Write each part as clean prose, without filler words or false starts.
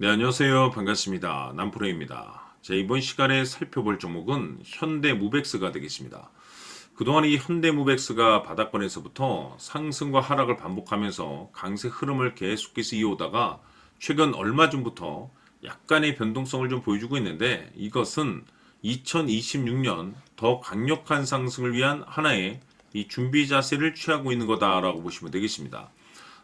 네, 안녕하세요. 반갑습니다. 남프로입니다. 자, 이번 시간에 살펴볼 종목은 현대무백스가 되겠습니다. 그동안 이 현대무백스가 바닥권에서부터 상승과 하락을 반복하면서 강세 흐름을 계속해서 이어오다가 최근 얼마 전부터 약간의 변동성을 좀 보여주고 있는데, 이것은 2026년 더 강력한 상승을 위한 하나의 이 준비 자세를 취하고 있는 거다라고 보시면 되겠습니다.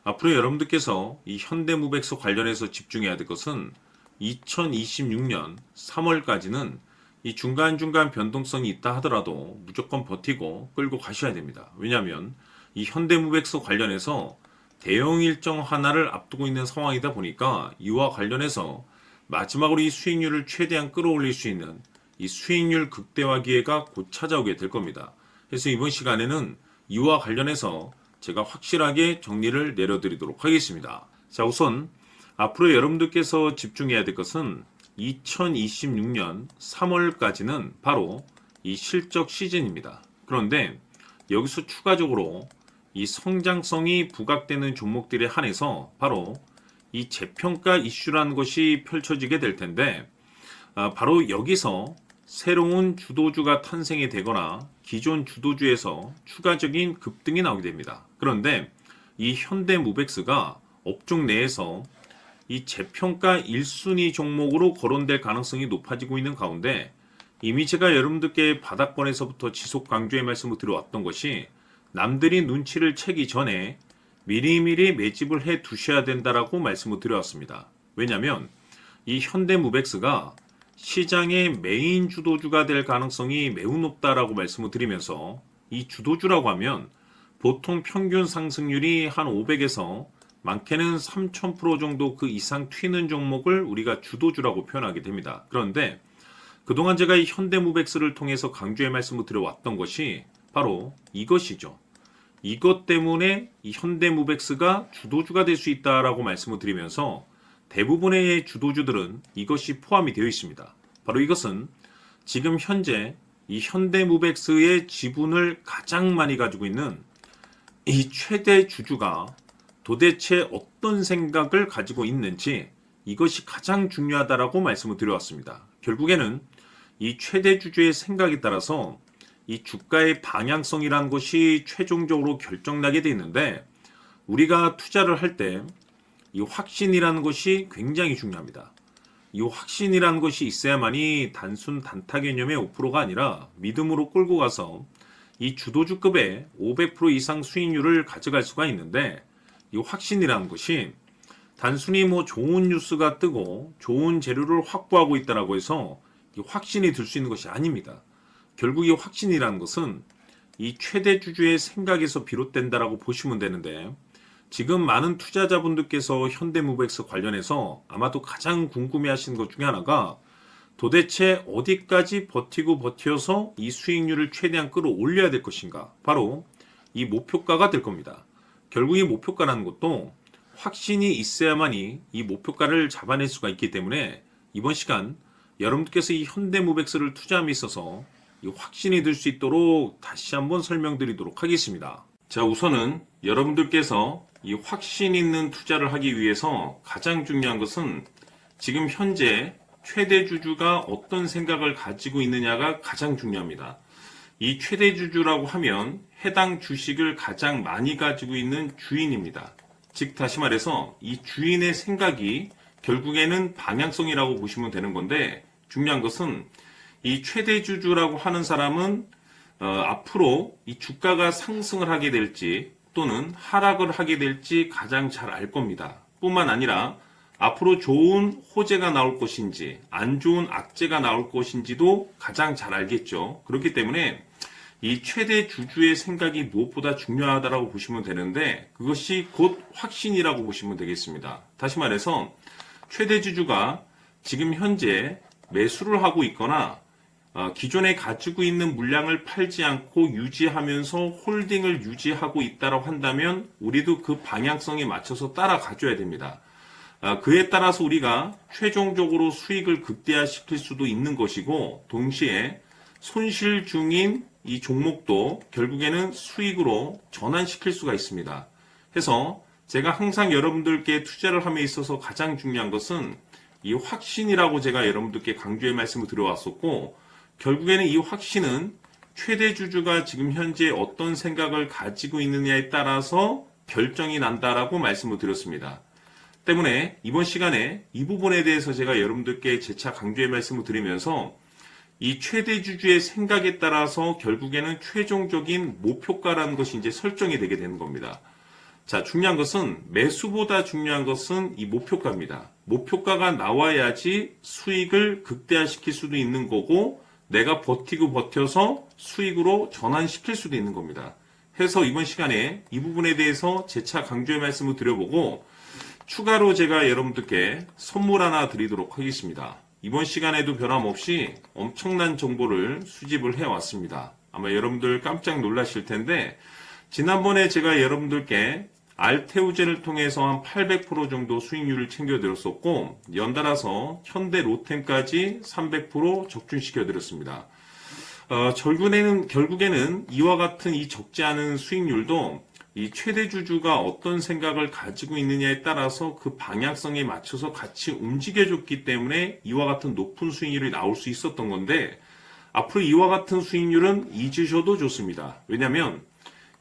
앞으로 여러분들께서 이 현대무백스 관련해서 집중해야 될 것은 2026년 3월까지는 이 중간중간 변동성이 있다 하더라도 무조건 버티고 끌고 가셔야 됩니다. 왜냐하면 이 현대무백스 관련해서 대형 일정 하나를 앞두고 있는 상황이다 보니까 이와 관련해서 마지막으로 이 수익률을 최대한 끌어올릴 수 있는 이 수익률 극대화 기회가 곧 찾아오게 될 겁니다. 그래서 이번 시간에는 이와 관련해서 제가 확실하게 정리를 내려드리도록 하겠습니다. 자, 우선 앞으로 여러분들께서 집중해야 될 것은 2026년 3월까지는 바로 이 실적 시즌입니다. 그런데 여기서 추가적으로 이 성장성이 부각되는 종목들에 한해서 바로 이 재평가 이슈라는 것이 펼쳐지게 될 텐데, 바로 여기서 새로운 주도주가 탄생이 되거나 기존 주도주에서 추가적인 급등이 나오게 됩니다. 그런데 이 현대무백스가 업종 내에서 이 재평가 1순위 종목으로 거론될 가능성이 높아지고 있는 가운데, 이미 제가 여러분들께 바닥권에서부터 지속 강조의 말씀을 드려왔던 것이 남들이 눈치를 채기 전에 미리미리 매집을 해 두셔야 된다라고 말씀을 드려왔습니다. 왜냐하면 이 현대무백스가 시장의 메인 주도주가 될 가능성이 매우 높다라고 말씀을 드리면서, 이 주도주라고 하면 보통 평균 상승률이 한 500에서 많게는 3000% 정도 그 이상 튀는 종목을 우리가 주도주라고 표현하게 됩니다. 그런데 그동안 제가 이 현대무백스를 통해서 강조의 말씀을 드려왔던 것이 바로 이것이죠. 이것 때문에 이 현대무백스가 주도주가 될 수 있다라고 말씀을 드리면서 대부분의 주도주들은 이것이 포함이 되어 있습니다. 바로 이것은 지금 현재 이 현대무백스의 지분을 가장 많이 가지고 있는 이 최대 주주가 도대체 어떤 생각을 가지고 있는지, 이것이 가장 중요하다라고 말씀을 드려왔습니다. 결국에는 이 최대 주주의 생각에 따라서 이 주가의 방향성이라는 것이 최종적으로 결정나게 되어 있는데, 우리가 투자를 할 때 이 확신이라는 것이 굉장히 중요합니다. 이 확신이라는 것이 있어야만이 단순 단타 개념의 5%가 아니라 믿음으로 끌고 가서 이 주도주급의 500% 이상 수익률을 가져갈 수가 있는데, 이 확신이라는 것이 단순히 뭐 좋은 뉴스가 뜨고 좋은 재료를 확보하고 있다라고 해서 이 확신이 들 수 있는 것이 아닙니다. 결국 이 확신이라는 것은 이 최대 주주의 생각에서 비롯된다라고 보시면 되는데, 지금 많은 투자자분들께서 현대무백스 관련해서 아마도 가장 궁금해하시는 것 중에 하나가 도대체 어디까지 버티고 버텨서 이 수익률을 최대한 끌어올려야 될 것인가, 바로 이 목표가가 될 겁니다. 결국 이 목표가라는 것도 확신이 있어야만이 이 목표가를 잡아낼 수가 있기 때문에 이번 시간 여러분들께서 이 현대무백스를 투자함에 있어서 이 확신이 들 수 있도록 다시 한번 설명드리도록 하겠습니다. 자, 우선은 여러분들께서 이 확신 있는 투자를 하기 위해서 가장 중요한 것은 지금 현재 최대 주주가 어떤 생각을 가지고 있느냐가 가장 중요합니다. 이 최대 주주라고 하면 해당 주식을 가장 많이 가지고 있는 주인입니다. 즉 다시 말해서 이 주인의 생각이 결국에는 방향성이라고 보시면 되는 건데, 중요한 것은 이 최대 주주라고 하는 사람은 앞으로 이 주가가 상승을 하게 될지 또는 하락을 하게 될지 가장 잘 알 겁니다. 뿐만 아니라 앞으로 좋은 호재가 나올 것인지 안 좋은 악재가 나올 것인지도 가장 잘 알겠죠. 그렇기 때문에 이 최대 주주의 생각이 무엇보다 중요하다고 보시면 되는데, 그것이 곧 확신이라고 보시면 되겠습니다. 다시 말해서 최대 주주가 지금 현재 매수를 하고 있거나 기존에 가지고 있는 물량을 팔지 않고 유지하면서 홀딩을 유지하고 있다고 한다면 우리도 그 방향성에 맞춰서 따라가줘야 됩니다. 그에 따라서 우리가 최종적으로 수익을 극대화시킬 수도 있는 것이고, 동시에 손실 중인 이 종목도 결국에는 수익으로 전환시킬 수가 있습니다. 해서 제가 항상 여러분들께 투자를 함에 있어서 가장 중요한 것은 이 확신이라고 제가 여러분들께 강조의 말씀을 드려왔었고, 결국에는 이 확신은 최대 주주가 지금 현재 어떤 생각을 가지고 있느냐에 따라서 결정이 난다라고 말씀을 드렸습니다. 때문에 이번 시간에 이 부분에 대해서 제가 여러분들께 재차 강조의 말씀을 드리면서 이 최대 주주의 생각에 따라서 결국에는 최종적인 목표가라는 것이 이제 설정이 되게 되는 겁니다. 자, 중요한 것은 매수보다 중요한 것은 이 목표가입니다. 목표가가 나와야지 수익을 극대화시킬 수도 있는 거고 내가 버티고 버텨서 수익으로 전환시킬 수도 있는 겁니다. 해서 이번 시간에 이 부분에 대해서 재차 강조의 말씀을 드려보고 추가로 제가 여러분들께 선물 하나 드리도록 하겠습니다. 이번 시간에도 변함없이 엄청난 정보를 수집을 해왔습니다. 아마 여러분들 깜짝 놀라실 텐데 지난번에 제가 여러분들께 알테우제를 통해서 한 800% 정도 수익률을 챙겨드렸었고 연달아서 현대 로템까지 300% 적중시켜드렸습니다. 결국에는 이와 같은 이 적지 않은 수익률도 이 최대 주주가 어떤 생각을 가지고 있느냐에 따라서 그 방향성에 맞춰서 같이 움직여줬기 때문에 이와 같은 높은 수익률이 나올 수 있었던 건데 앞으로 이와 같은 수익률은 잊으셔도 좋습니다. 왜냐하면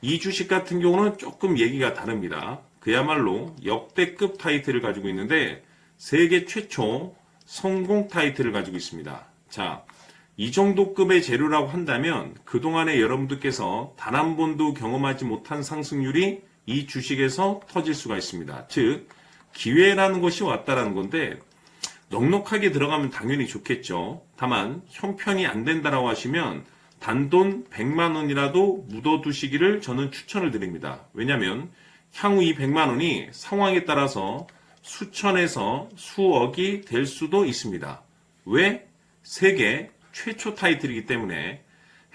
이 주식 같은 경우는 조금 얘기가 다릅니다. 그야말로 역대급 타이틀을 가지고 있는데 세계 최초 성공 타이틀을 가지고 있습니다. 자, 이 정도 급의 재료라고 한다면 그동안에 여러분들께서 단 한 번도 경험하지 못한 상승률이 이 주식에서 터질 수가 있습니다. 즉 기회라는 것이 왔다라는 건데 넉넉하게 들어가면 당연히 좋겠죠. 다만 형편이 안 된다라고 하시면 단돈 100만 원이라도 묻어두시기를 저는 추천을 드립니다. 왜냐하면 향후 이 100만 원이 상황에 따라서 수천에서 수억이 될 수도 있습니다. 왜? 세계 최초 타이틀이기 때문에.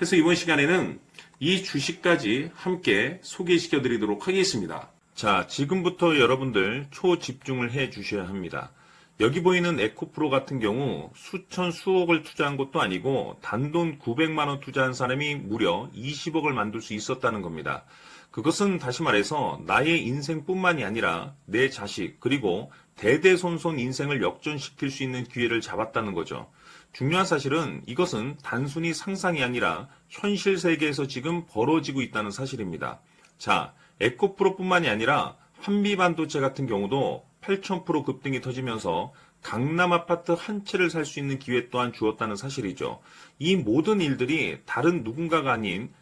해서 이번 시간에는 이 주식까지 함께 소개시켜 드리도록 하겠습니다. 자, 지금부터 여러분들 초집중을 해 주셔야 합니다. 여기 보이는 에코프로 같은 경우 수천 수억을 투자한 것도 아니고 단돈 900만 원 투자한 사람이 무려 20억을 만들 수 있었다는 겁니다. 그것은 다시 말해서 나의 인생뿐만이 아니라 내 자식 그리고 대대손손 인생을 역전시킬 수 있는 기회를 잡았다는 거죠. 중요한 사실은 이것은 단순히 상상이 아니라 현실 세계에서 지금 벌어지고 있다는 사실입니다. 자, 에코프로뿐만이 아니라 한미반도체 같은 경우도 8,000% 급등이 터지면서 강남 아파트 한 채를 살 수 있는 기회 또한 주었다는 사실이죠. 이 모든 일들이 다른 누군가가 아닌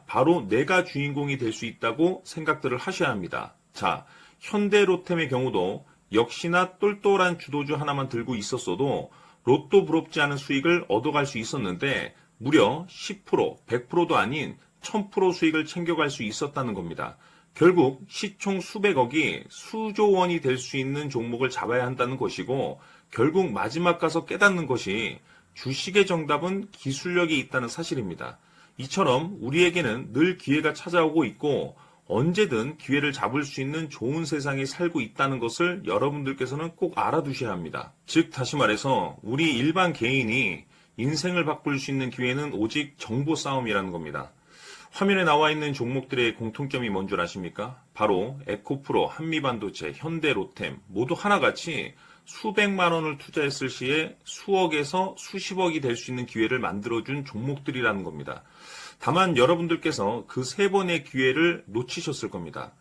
바로 내가 주인공이 될 수 있다고 생각들을 하셔야 합니다. 자, 현대로템의 경우도 역시나 똘똘한 주도주 하나만 들고 있었어도 로또 부럽지 않은 수익을 얻어갈 수 있었는데 무려 10%, 100%도 아닌 1000% 수익을 챙겨갈 수 있었다는 겁니다. 결국 시총 수백억이 수조 원이 될 수 있는 종목을 잡아야 한다는 것이고 결국 마지막 가서 깨닫는 것이 주식의 정답은 기술력이 있다는 사실입니다. 이처럼 우리에게는 늘 기회가 찾아오고 있고 언제든 기회를 잡을 수 있는 좋은 세상에 살고 있다는 것을 여러분들께서는 꼭 알아두셔야 합니다. 즉 다시 말해서 우리 일반 개인이 인생을 바꿀 수 있는 기회는 오직 정보 싸움이라는 겁니다. 화면에 나와 있는 종목들의 공통점이 뭔 줄 아십니까? 바로 에코프로, 한미반도체, 현대로템 모두 하나같이 수백만 원을 투자했을 시에 수억에서 수십억이 될 수 있는 기회를 만들어준 종목들이라는 겁니다. 다만 여러분들께서 그 세 번의 기회를 놓치셨을 겁니다.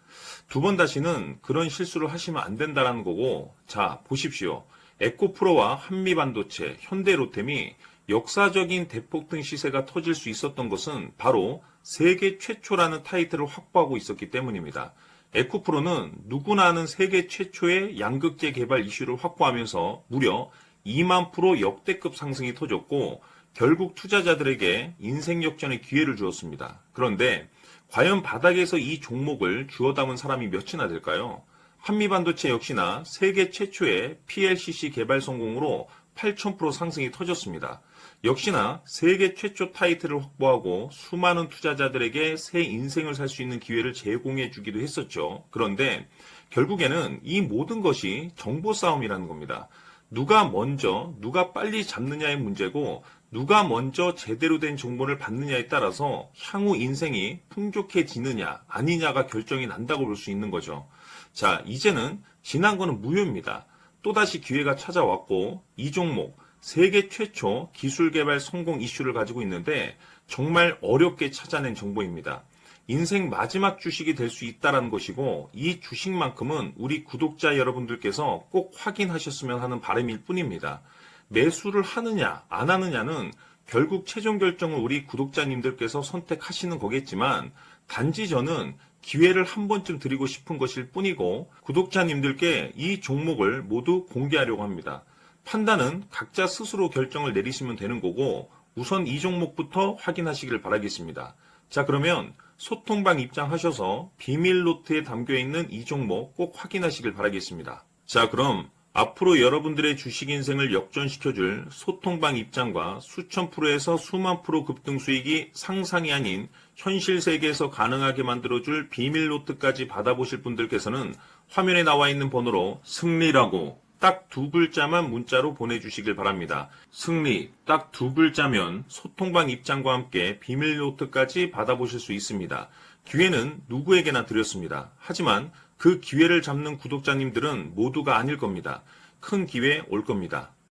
두 번 다시는 그런 실수를 하시면 안 된다는 거고, 자 보십시오. 에코프로와 한미반도체, 현대로템이 역사적인 대폭등 시세가 터질 수 있었던 것은 바로 세계 최초라는 타이틀을 확보하고 있었기 때문입니다. 에코프로는 누구나 아는 세계 최초의 양극재 개발 이슈를 확보하면서 무려 2만 % 역대급 상승이 터졌고 결국 투자자들에게 인생 역전의 기회를 주었습니다. 그런데 과연 바닥에서 이 종목을 주워 담은 사람이 몇이나 될까요? 한미반도체 역시나 세계 최초의 PLCC 개발 성공으로 8,000% 상승이 터졌습니다. 역시나 세계 최초 타이틀을 확보하고 수많은 투자자들에게 새 인생을 살 수 있는 기회를 제공해 주기도 했었죠. 그런데 결국에는 이 모든 것이 정보 싸움이라는 겁니다. 누가 먼저, 누가 빨리 잡느냐의 문제고 누가 먼저 제대로 된 정보를 받느냐에 따라서 향후 인생이 풍족해지느냐 아니냐가 결정이 난다고 볼 수 있는 거죠. 자, 이제는 지난 거는 무효입니다. 또다시 기회가 찾아왔고 이 종목 세계 최초 기술 개발 성공 이슈를 가지고 있는데 정말 어렵게 찾아낸 정보입니다. 인생 마지막 주식이 될 수 있다는 것이고 이 주식만큼은 우리 구독자 여러분들께서 꼭 확인하셨으면 하는 바람일 뿐입니다. 매수를 하느냐 안 하느냐는 결국 최종 결정을 우리 구독자님들께서 선택하시는 거겠지만 단지 저는 기회를 한 번쯤 드리고 싶은 것일 뿐이고 구독자님들께 이 종목을 모두 공개하려고 합니다. 판단은 각자 스스로 결정을 내리시면 되는 거고 우선 이 종목부터 확인하시길 바라겠습니다. 자, 그러면 소통방 입장하셔서 비밀 노트에 담겨있는 이 종목 꼭 확인하시길 바라겠습니다. 자, 그럼 앞으로 여러분들의 주식 인생을 역전시켜줄 소통방 입장과 수천 프로에서 수만 프로 급등 수익이 상상이 아닌 현실 세계에서 가능하게 만들어줄 비밀 노트까지 받아보실 분들께서는 화면에 나와 있는 번호로 승리라고 딱 두 글자만 문자로 보내주시길 바랍니다. 승리 딱 두 글자면 소통방 입장과 함께 비밀 노트까지 받아보실 수 있습니다. 기회는 누구에게나 드렸습니다. 하지만 그 기회를 잡는 구독자님들은 모두가 아닐 겁니다. 큰 기회 올 겁니다.